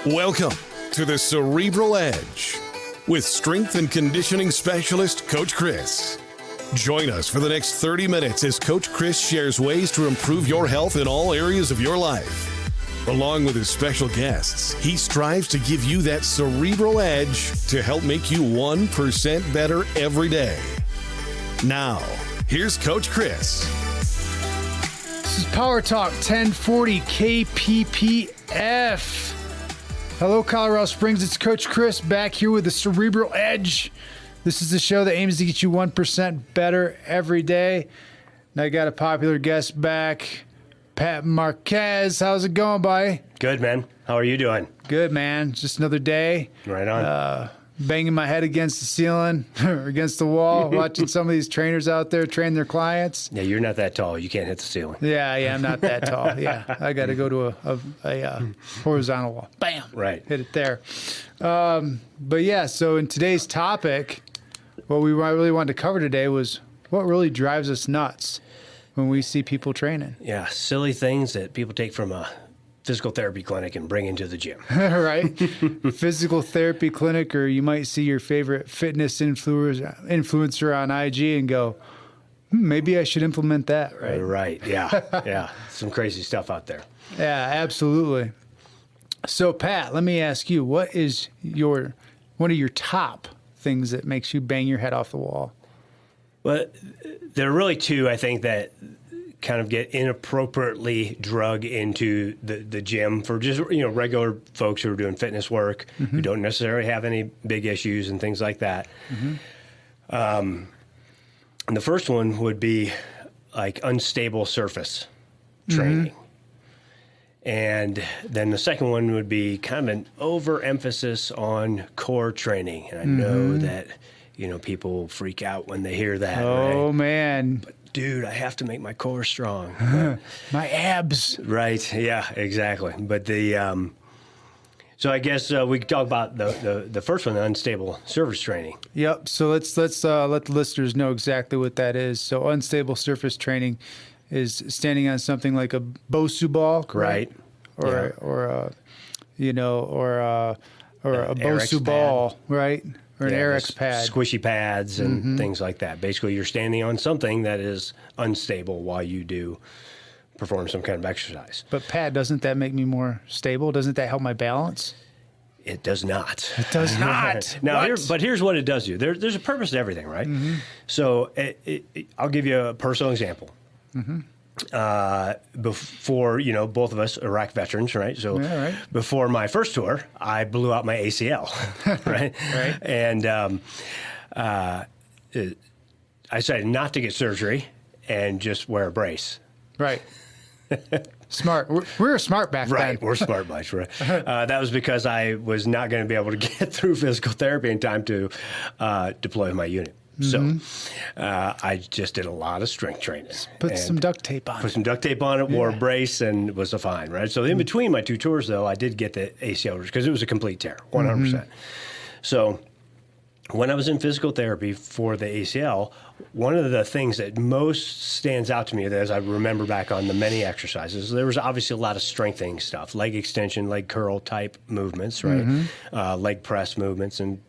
Welcome to the Cerebral Edge with strength and conditioning specialist Coach Chris. Join us for the next 30 minutes as Coach Chris shares ways to improve your health in all areas of your life. Along with his special guests, he strives to give you that cerebral edge to help make you 1% better every day. Now, here's Coach Chris. This is Power Talk 1040 KPPF. Hello, Colorado Springs. It's Coach Chris back here with the Cerebral Edge. This is the show that aims to get you 1% better every day. And I got a popular guest back, Pat Marques. How's it going, buddy? Good, man. How are you doing? Good, man. Just another day. Right on. Banging my head against the ceiling or against the wall, watching some of these trainers out there train their clients. Yeah, you're not that tall. You can't hit the ceiling. Yeah, I'm not that tall. Yeah, I got to go to a horizontal wall. Bam. Right. Hit it there. But yeah, so in today's topic, what we really wanted to cover today was what really drives us nuts when we see people training. Yeah, silly things that people take from a physical therapy clinic and bring into the gym. Right? Physical therapy clinic, or you might see your favorite fitness influencer on IG and go, maybe I should implement that, right? Right, yeah. Yeah, some crazy stuff out there. Yeah, absolutely. So, Pat, let me ask you, what is one of your top things that makes you bang your head off the wall? Well, there are really two, I think, that kind of get inappropriately drug into the gym for just, regular folks who are doing fitness work, who don't necessarily have any big issues and things like that. And the first one would be like unstable surface training. And then the second one would be kind of an overemphasis on core training. And I know that, people freak out when they hear that. Oh, right? Man. But, dude, I have to make my core strong. My abs. Right. Yeah, exactly. But so I guess we could talk about the first one, the unstable surface training. Yep. So let's let the listeners know exactly what that is. So unstable surface training is standing on something like a Bosu ball, correct? Right. Or a Bosu ball, right? Or an Arex pad. Squishy pads and things like that. Basically, you're standing on something that is unstable while you do perform some kind of exercise. But Pat, doesn't that make me more stable? Doesn't that help my balance? It does not. It does not. Now, here's what it does do. There's a purpose to everything, right? So I'll give you a personal example. Before, both of us Iraq veterans, right? So before my first tour, I blew out my ACL, right? Right. And I decided not to get surgery and just wear a brace. Right. Smart. We were smart back then. Right. We're smart bunch, right? That was because I was not going to be able to get through physical therapy in time to deploy my unit. So I just did a lot of strength training. Put some duct tape on it. Put some duct tape on it, wore a brace, and it was fine, right? So in between my two tours, though, I did get the ACL because it was a complete tear, 100%. So when I was in physical therapy for the ACL, one of the things that most stands out to me as I remember back on the many exercises, there was obviously a lot of strengthening stuff, leg extension, leg curl type movements, right? Leg press movements and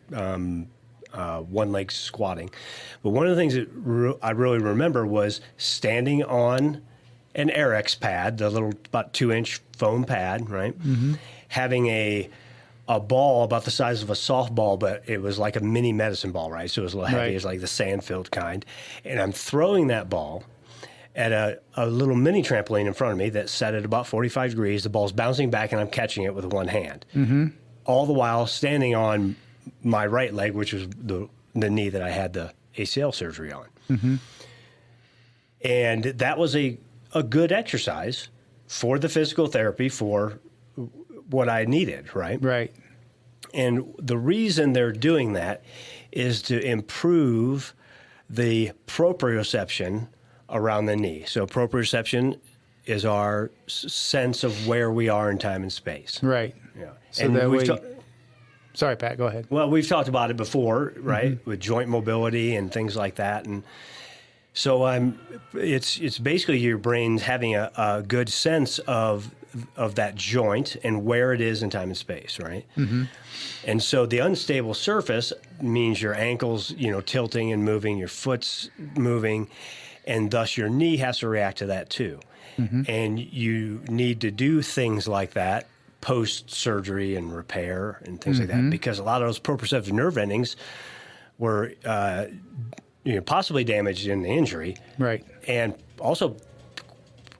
one leg squatting. But one of the things that I really remember was standing on an Arex pad, the little about 2-inch foam pad, right? Having a ball about the size of a softball, but it was like a mini medicine ball, right? So it was a little heavy. It was like the sand-filled kind. And I'm throwing that ball at a little mini trampoline in front of me that's set at about 45 degrees. The ball's bouncing back, and I'm catching it with one hand. All the while standing on my right leg, which was the knee that I had the ACL surgery on. And that was a good exercise for the physical therapy for what I needed, right? Right. And the reason they're doing that is to improve the proprioception around the knee. So proprioception is our sense of where we are in time and space. Right. Yeah. So and that way... Sorry, Pat, go ahead. Well, we've talked about it before, right, with joint mobility and things like that. And So it's basically your brain's having a good sense of that joint and where it is in time and space, right? Mm-hmm. And so the unstable surface means your ankle's, tilting and moving, your foot's moving, and thus your knee has to react to that too. Mm-hmm. And you need to do things like that post-surgery and repair and things like that, because a lot of those proprioceptive nerve endings were possibly damaged in the injury, right? And also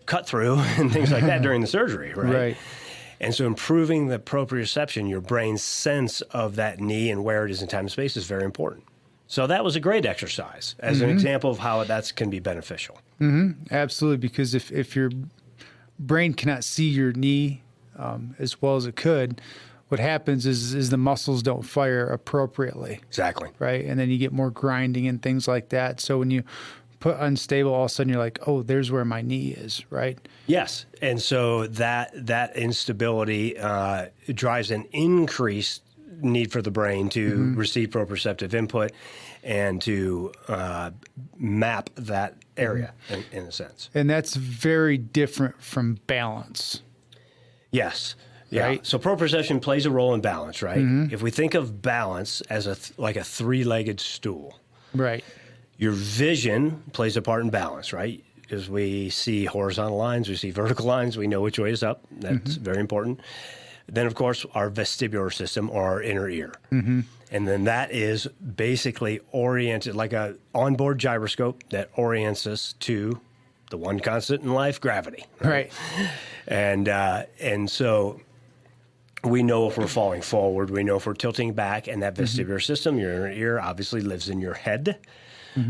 cut through and things like that during the surgery, right? Right. And so improving the proprioception, your brain's sense of that knee and where it is in time and space, is very important. So that was a great exercise as an example of how that can be beneficial. Mm-hmm. Absolutely, because if your brain cannot see your knee as well as it could, what happens is the muscles don't fire appropriately. Exactly. Right? And then you get more grinding and things like that. So when you put unstable, all of a sudden you're like, oh, there's where my knee is, right? Yes. And so that instability drives an increased need for the brain to receive proprioceptive input and to map that area in a sense. And that's very different from balance. Yes. Yeah. Right? So proprioception plays a role in balance, right? If we think of balance as like a three-legged stool, right? Your vision plays a part in balance, right? Because we see horizontal lines, we see vertical lines, we know which way is up. That's very important. Then, of course, our vestibular system, or our inner ear. And then that is basically oriented like a onboard gyroscope that orients us to the one constant in life, gravity. Right. And so we know if we're falling forward, we know if we're tilting back, and that vestibular system, your inner ear, obviously lives in your head.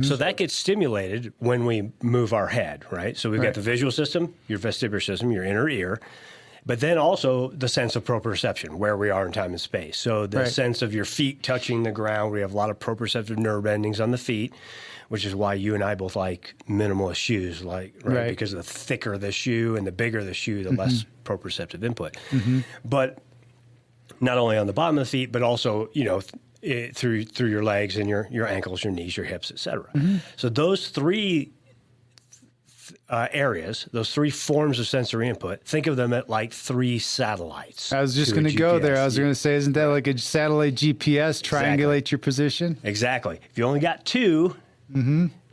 So that gets stimulated when we move our head, right? So we've got the visual system, your vestibular system, your inner ear, but then also the sense of proprioception, where we are in time and space. So the sense of your feet touching the ground. We have a lot of proprioceptive nerve endings on the feet, which is why you and I both like minimalist shoes, right? Because the thicker the shoe and the bigger the shoe, the less proprioceptive input. But not only on the bottom of the feet, but also, through your legs and your ankles, your knees, your hips, et cetera. So those three areas, those three forms of sensory input, think of them at like three satellites. I was just going to go there. I was going to say, isn't that like a satellite GPS, triangulate your position? Exactly. If you only got two,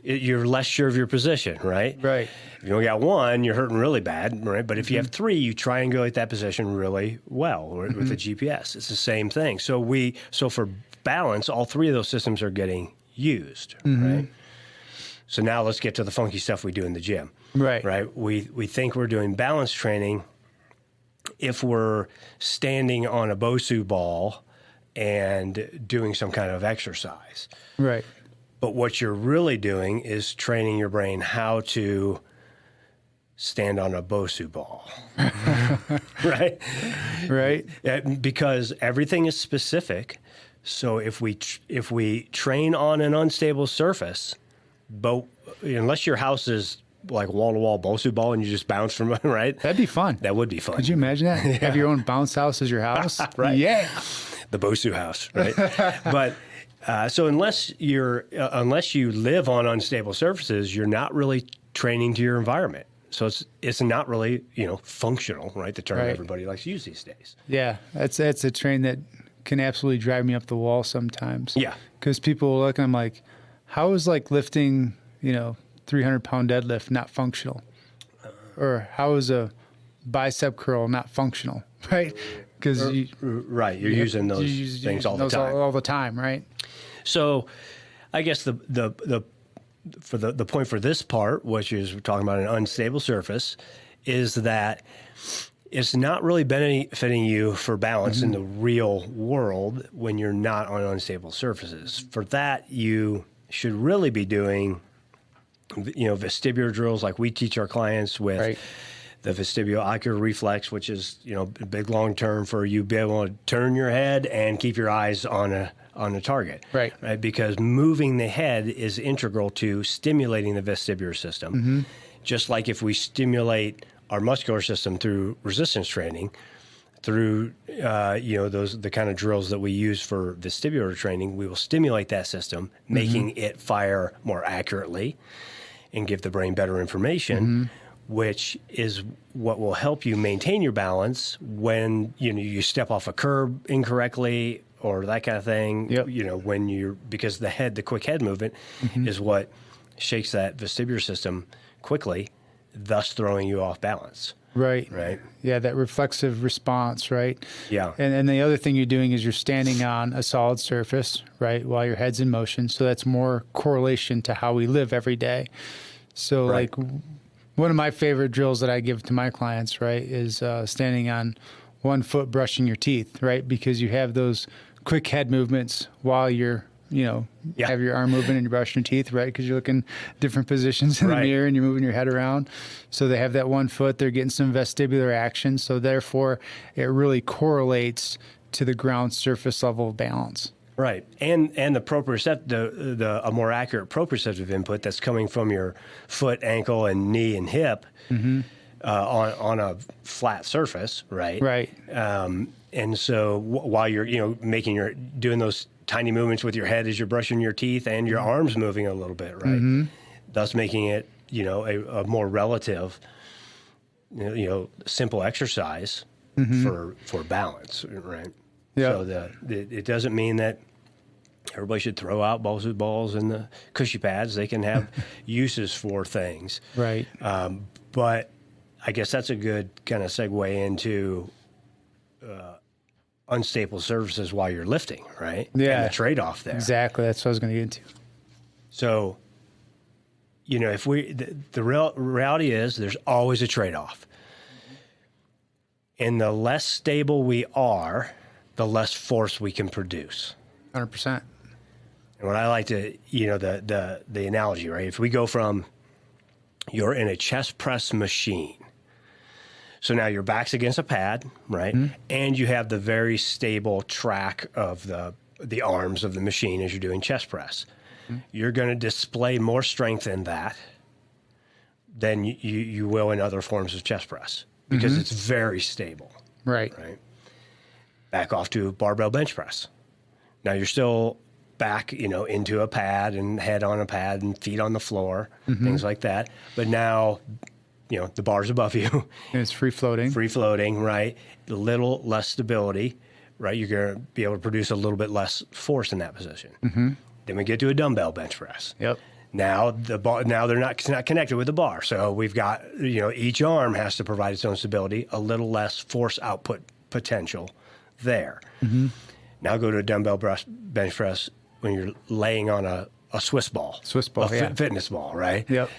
you're less sure of your position, right? Right. If you only got one, you're hurting really bad, right? But if you have three, you triangulate that position really well with the GPS. It's the same thing. So for balance, all three of those systems are getting used, right? So now let's get to the funky stuff we do in the gym. Right. We think we're doing balance training if we're standing on a BOSU ball and doing some kind of exercise. Right. But what you're really doing is training your brain how to stand on a BOSU ball. Right? Right. Because everything is specific. So if we train on an unstable surface, but unless your house is like wall-to-wall BOSU ball and you just bounce from it, right? That'd be fun. That would be fun. Could you imagine that? Have your own bounce house as your house? Right. Yeah. The BOSU house, right? But so unless you live on unstable surfaces, you're not really training to your environment. So it's not really, functional, right? The term everybody likes to use these days. Yeah. That's a train that can absolutely drive me up the wall sometimes. Yeah. Because people will look and I'm like, how is like lifting, 300-pound deadlift not functional? Or how is a bicep curl not functional, right? Because you're using those things all the time. All the time, right? So I guess the point for this part, which is we're talking about an unstable surface, is that it's not really benefiting you for balance in the real world when you're not on unstable surfaces. For that, you should really be doing, vestibular drills like we teach our clients with the vestibulo-ocular reflex, which is, a big long term for you be able to turn your head and keep your eyes on a target. Right? Because moving the head is integral to stimulating the vestibular system. Just like if we stimulate our muscular system through resistance training, through the kind of drills that we use for vestibular training, we will stimulate that system, making it fire more accurately. and give the brain better information, which is what will help you maintain your balance when you step off a curb incorrectly or that kind of thing. Yep. Because the quick head movement is what shakes that vestibular system quickly, thus throwing you off balance. Right. Right. Yeah, that reflexive response, right? Yeah. And the other thing you're doing is you're standing on a solid surface, right, while your head's in motion. So that's more correlation to how we live every day. So Right. like one of my favorite drills that I give to my clients, right, is standing on one foot brushing your teeth, right? Because you have those quick head movements while you're, have your arm moving and you're brushing your teeth, right? Because you're looking different positions in the mirror and you're moving your head around. So they have that one foot, they're getting some vestibular action. So therefore, it really correlates to the ground surface level of balance. Right, and the proprioceptive, a more accurate proprioceptive input that's coming from your foot, ankle, and knee and hip on a flat surface, right? Right. And so while you're doing those tiny movements with your head as you're brushing your teeth and your arms moving a little bit, right? Thus making it a more relative, simple exercise for balance, right? Yeah. So it doesn't mean that everybody should throw out balls with balls and the cushy pads. They can have uses for things. Right. But I guess that's a good kind of segue into unstable surfaces while you're lifting, right? Yeah. And the trade-off there. Exactly. That's what I was going to get into. So, if the reality is there's always a trade-off. And the less stable we are, the less force we can produce. 100%. And what I like to, the analogy, right? If we go from you're in a chest press machine. So now your back's against a pad, right? And you have the very stable track of the arms of the machine as you're doing chest press. You're going to display more strength in that than you will in other forms of chest press because it's very stable. Right. Back off to barbell bench press. Now you're still back, into a pad and head on a pad and feet on the floor, things like that. But now, the bar's above you. And it's free floating. Free floating, right? A little less stability, right? You're going to be able to produce a little bit less force in that position. Then we get to a dumbbell bench press. Yep. Now they're not connected with the bar. So we've got, each arm has to provide its own stability, a little less force output potential there. Now go to a dumbbell bench press when you're laying on a Swiss ball. Fitness ball, right? Yep.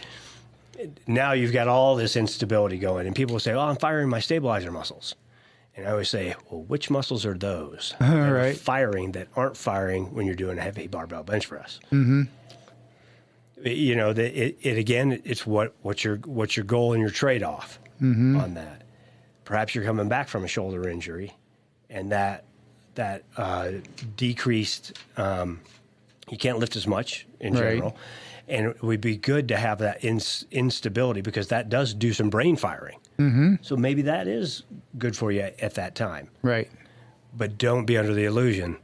Now you've got all this instability going, and people will say, "Oh, I'm firing my stabilizer muscles." And I always say, "Well, which muscles are those that are firing that aren't firing when you're doing a heavy barbell bench press?" It's what's your goal and your trade-off on that. Perhaps you're coming back from a shoulder injury, and that decreased. You can't lift as much in general. And it would be good to have that instability because that does do some brain firing. So maybe that is good for you at that time. Right. But don't be under the illusion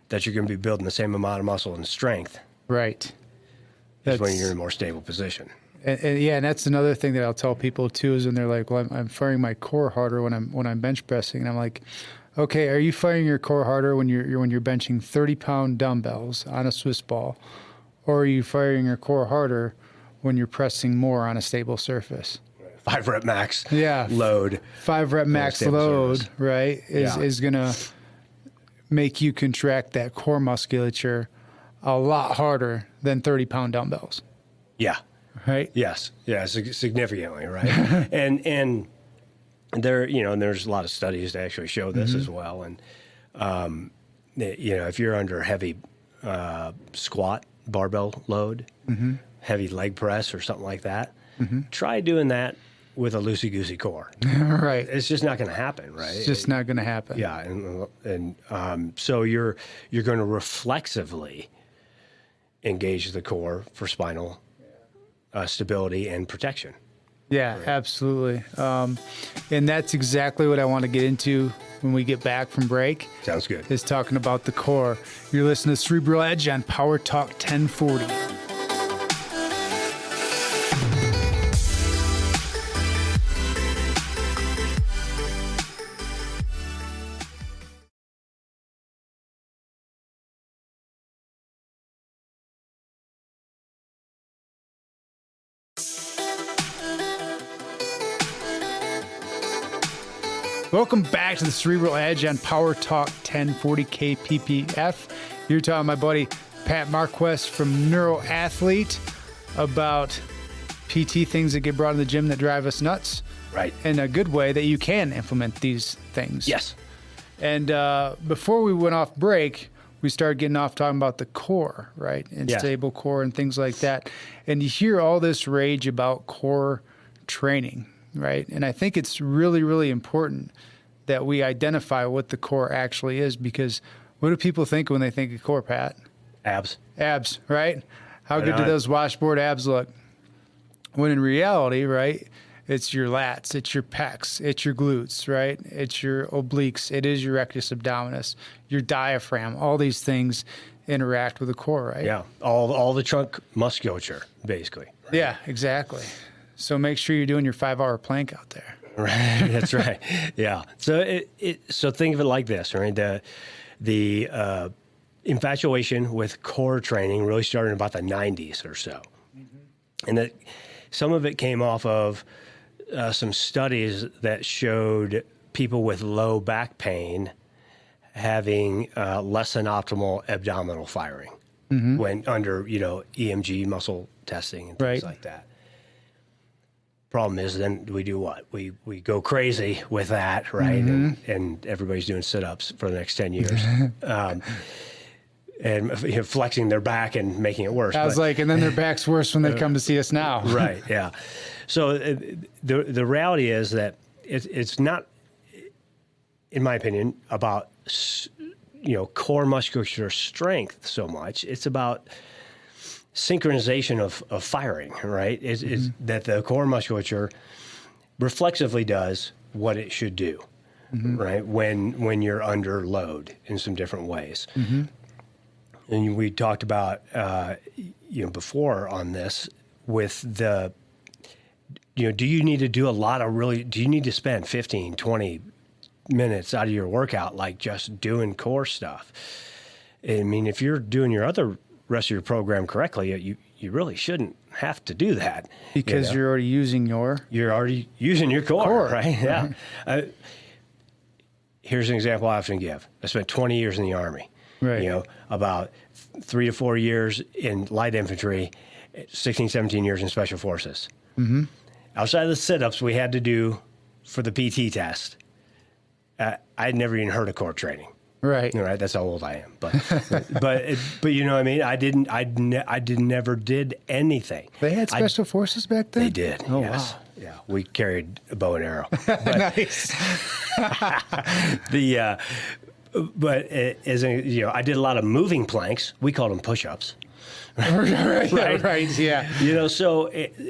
that you're going to be building the same amount of muscle and strength. Right. That's when you're in a more stable position. And that's another thing that I'll tell people too is when they're like, "Well, I'm firing my core harder when I'm bench pressing," and I'm like, "Okay, are you firing your core harder when you're benching 30-pound dumbbells on a Swiss ball? Or are you firing your core harder when you're pressing more on a stable surface?" 5 rep max load. 5 rep max load, surface. Right, is going to make you contract that core musculature a lot harder than 30-pound dumbbells. Yeah. Right? Yes. Yeah, significantly, right? and there, there's a lot of studies to actually show this as well. And, if you're under heavy squat, barbell load, heavy leg press or something like that, try doing that with a loosey-goosey core. Right. It's just not going to happen, right? It's just not going to happen. Yeah, and so you're going to reflexively engage the core for spinal stability and protection. Yeah, right. Absolutely. And that's exactly what I want to get into when we get back from break. Sounds good. Is talking about the core. You're listening to Cerebral Edge on Power Talk 1040. Welcome back to the Cerebral Edge on Power Talk 1040 KPPF. You're talking to my buddy Pat Marques from NeuroAthlete about PT things that get brought in the gym that drive us nuts. Right. In a good way that you can implement these things. Yes. And before we went off break, we started getting off talking about the core, right? And stable core and things like that. And you hear all this rage about core training, right? And I think it's really, really important that we identify what the core actually is, because what do people think when they think of core, Pat? Abs. Abs, right? How good do those washboard abs look? When in reality, right, it's your lats, it's your pecs, it's your glutes, right? It's your obliques, it is your rectus abdominis, your diaphragm. All these things interact with the core, right? Yeah, all the trunk musculature, basically. Right? Yeah, exactly. So make sure you're doing your 5-hour plank out there. Right, that's right. Yeah. So so think of it like this, right? The infatuation with core training really started in about the 90s or so. Mm-hmm. And some of it came off of some studies that showed people with low back pain having less than optimal abdominal firing when under, EMG muscle testing and things like that. Problem is, then we do what? We go crazy with that, right? And everybody's doing sit-ups for the next 10 years. And flexing their back and making it worse. And then their back's worse when they come to see us now. Right, yeah. So the reality is that it's not, in my opinion, about core musculature strength so much. It's about synchronization of firing, right? Is that the core musculature reflexively does what it should do, right? When you're under load in some different ways. And we talked about, before on this with the, do you need to do do you need to spend 15, 20 minutes out of your workout, like just doing core stuff? I mean, if you're doing your other rest of your program correctly, you really shouldn't have to do that. Because you're already using your core. Right? Yeah. Here's an example I often give. I spent 20 years in the Army. Right. About 3 to 4 years in light infantry, 16, 17 years in special forces. Outside of the sit-ups we had to do for the PT test, I'd never even heard of core training. Right. Right. That's how old I am. But you know what I mean? I never did anything. They had special forces back then? They did. Oh, yes. wow. Yeah. We carried a bow and arrow. Nice. I did a lot of moving planks. We called them push-ups. Right. Yeah. So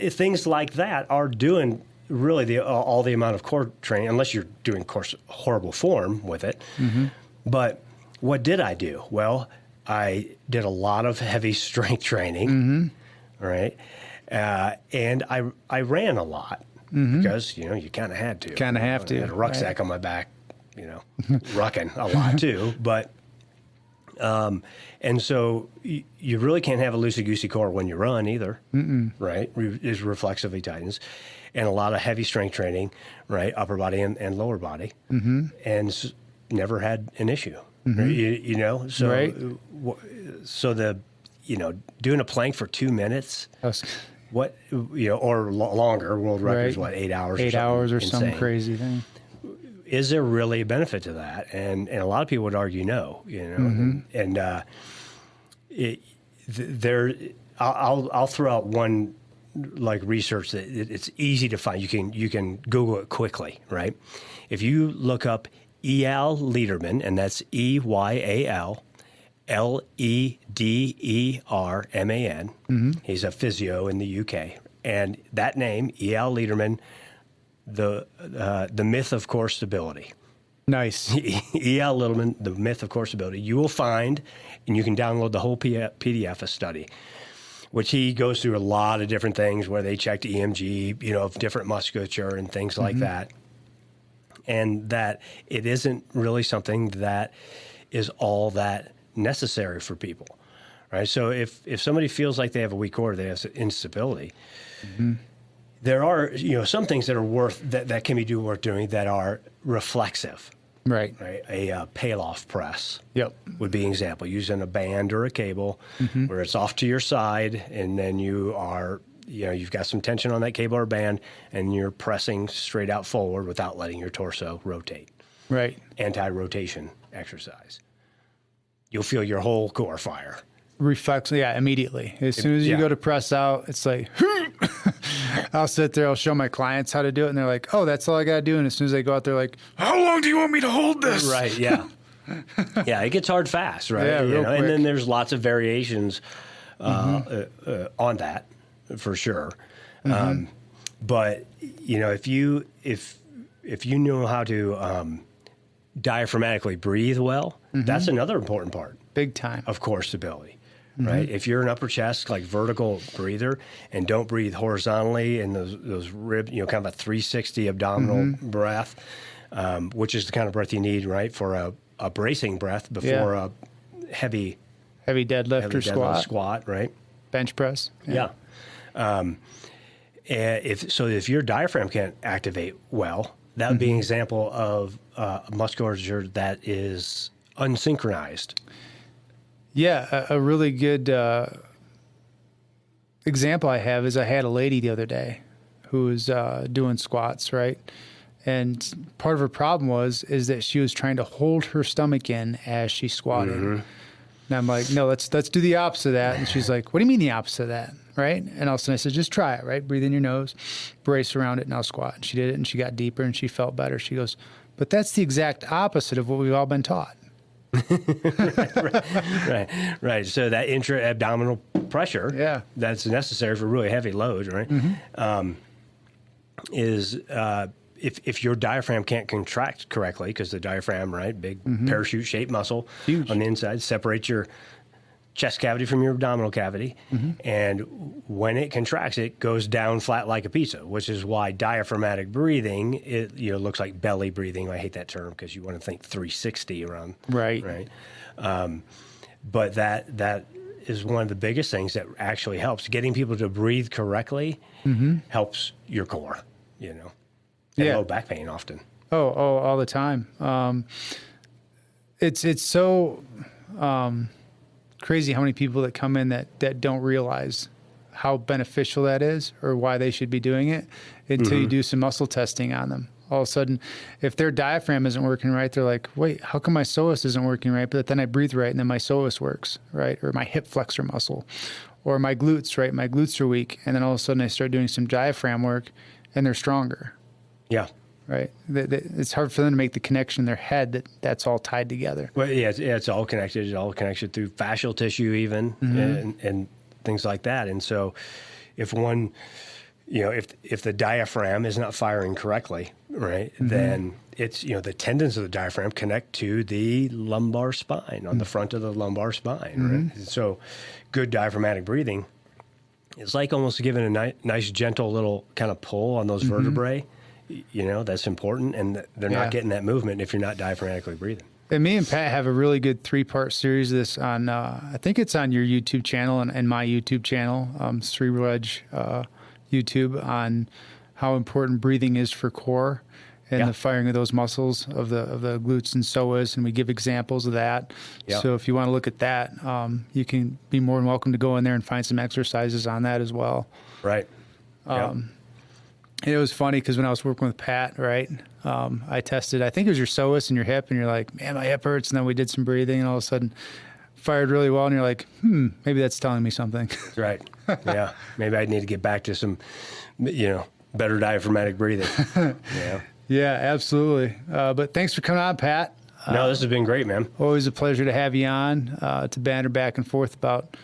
things like that are doing really all the amount of core training, unless you're doing horrible form with it. But what did I do? Well, I did a lot of heavy strength training, right? And I ran a lot because, you kind of had to. Kind of have to. I had a rucksack on my back, rucking a lot too. But, and so you really can't have a loosey-goosey core when you run either, right? It reflexively tightens. And a lot of heavy strength training, right? Upper body and lower body. And never had an issue, so right. So doing a plank for 2 minutes, or longer, world record's right. 8 hours? 8 hours or some insane. crazy thing. Is there really a benefit to that? And a lot of people would argue no, I'll throw out one research that it's easy to find. You can Google it quickly, right? If you look up Eyal Lederman, and that's Eyal Lederman. He's a physio in the UK, and that name, Eyal Lederman, the myth of core stability. Nice. Eyal Lederman, the myth of core stability. You will find, and you can download the whole PDF, a study, which he goes through a lot of different things where they checked EMG, of different musculature and things like that. And that it isn't really something that is all that necessary for people, right? So if somebody feels like they have a weak core, they have instability, there are, some things that are that can be worth doing that are reflexive. Right. Right. A peel-off press. Yep. Would be an example, using a band or a cable where it's off to your side, and then you are, you've got some tension on that cable or band, and you're pressing straight out forward without letting your torso rotate. Right. Anti-rotation exercise. You'll feel your whole core fire. Reflex, immediately. As soon as you go to press out, it's like, I'll sit there, I'll show my clients how to do it, and they're like, oh, that's all I got to do. And as soon as they go out, they're like, how long do you want me to hold this? Right, yeah. Yeah, it gets hard fast, right? Yeah, real quick. And then there's lots of variations on that, for sure. But, if you know how to diaphragmatically breathe well, that's another important part. Big time. Of core stability. Right. If you're an upper chest, like vertical breather, and don't breathe horizontally and those rib, kind of a 360 abdominal breath, which is the kind of breath you need, right, for a bracing breath before a heavy deadlift or squat, right? Bench press. Yeah. If your diaphragm can't activate well, that would be an example of musculature that is unsynchronized. Yeah, a really good example I have is I had a lady the other day who was doing squats, right? And part of her problem is that she was trying to hold her stomach in as she squatted. And I'm like, no, let's do the opposite of that. And she's like, what do you mean the opposite of that, right? And all of a sudden I said, just try it, right? Breathe in your nose, brace around it, and I'll squat. And she did it, and she got deeper, and she felt better. She goes, but that's the exact opposite of what we've all been taught. right. So that intra-abdominal pressure that's necessary for really heavy loads, right, is if your diaphragm can't contract correctly, because the diaphragm, right, big parachute-shaped muscle on the inside, separates your chest cavity from your abdominal cavity, and when it contracts, it goes down flat like a pizza, which is why diaphragmatic breathing, it looks like belly breathing. I hate that term because you want to think 360 around. Right. But that is one of the biggest things that actually helps. Getting people to breathe correctly helps your core, and low back pain often. Oh, all the time. It's so crazy how many people that come in that don't realize how beneficial that is or why they should be doing it until you do some muscle testing on them. All of a sudden, if their diaphragm isn't working right, they're like, wait, how come my psoas isn't working right? But then I breathe right, and then my psoas works, right? Or my hip flexor muscle, or my glutes, right? My glutes are weak. And then all of a sudden I start doing some diaphragm work, and they're stronger. Yeah. Right. It's hard for them to make the connection in their head that's all tied together. Well, it's all connected. It's all connected through fascial tissue even and things like that. And so if one, if the diaphragm is not firing correctly, right, then it's, the tendons of the diaphragm connect to the lumbar spine, on the front of the lumbar spine, right? So good diaphragmatic breathing is like almost giving a nice gentle little kind of pull on those vertebrae. That's important, and they're not getting that movement if you're not diaphragmatically breathing. And me and Pat have a really good 3-part series of this on, I think it's on your YouTube channel and my YouTube channel, Cerebral Edge YouTube, on how important breathing is for core and the firing of those muscles of the glutes and psoas, and we give examples of that. Yep. So if you want to look at that, you can be more than welcome to go in there and find some exercises on that as well. Right. And it was funny because when I was working with Pat, right, I tested, I think it was your psoas and your hip, and you're like, man, my hip hurts. And then we did some breathing, and all of a sudden fired really well. And you're like, maybe that's telling me something. Right. Yeah. Maybe I need to get back to some, better diaphragmatic breathing. Yeah, absolutely. But thanks for coming on, Pat. No, this has been great, man. Always a pleasure to have you on to banter back and forth about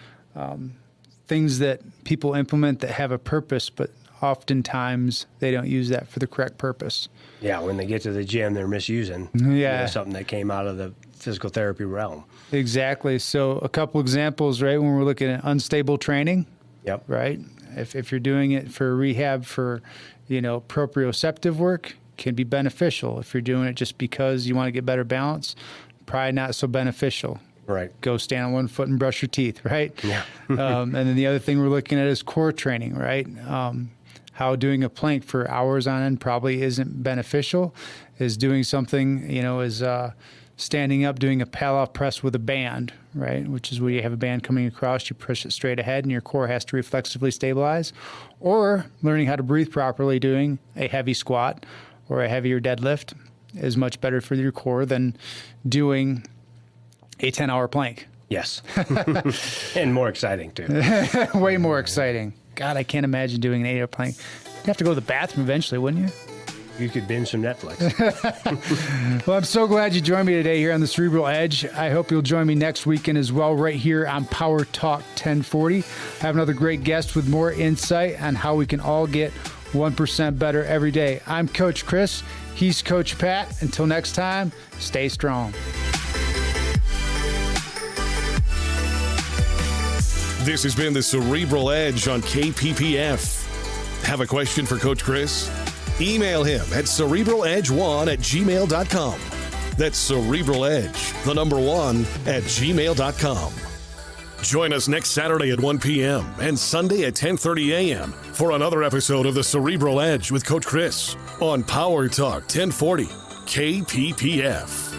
things that people implement that have a purpose, but oftentimes they don't use that for the correct purpose. Yeah, when they get to the gym, they're misusing something that came out of the physical therapy realm. Exactly. So a couple examples, right, when we're looking at unstable training, right? If you're doing it for rehab for, proprioceptive work, can be beneficial. If you're doing it just because you want to get better balance, probably not so beneficial. Right. Go stand on one foot and brush your teeth, right? Yeah. And then the other thing we're looking at is core training, right? how doing a plank for hours on end probably isn't beneficial, is doing something, is standing up, doing a pull-off press with a band, right? Which is where you have a band coming across, you push it straight ahead, and your core has to reflexively stabilize. Or learning how to breathe properly, doing a heavy squat or a heavier deadlift is much better for your core than doing a 10-hour plank. Yes. And more exciting, too. Way more exciting. God, I can't imagine doing an 8-hour plank. You'd have to go to the bathroom eventually, wouldn't you? You could binge some Netflix. Well, I'm so glad you joined me today here on the Cerebral Edge. I hope you'll join me next weekend as well, right here on Power Talk 1040. I have another great guest with more insight on how we can all get 1% better every day. I'm Coach Chris. He's Coach Pat. Until next time, stay strong. This has been the Cerebral Edge on KPPF. Have a question for Coach Chris? Email him at cerebraledge1@gmail.com. That's cerebraledge1@gmail.com. Join us next Saturday at 1 p.m. and Sunday at 10:30 a.m. for another episode of the Cerebral Edge with Coach Chris on Power Talk 1040 KPPF.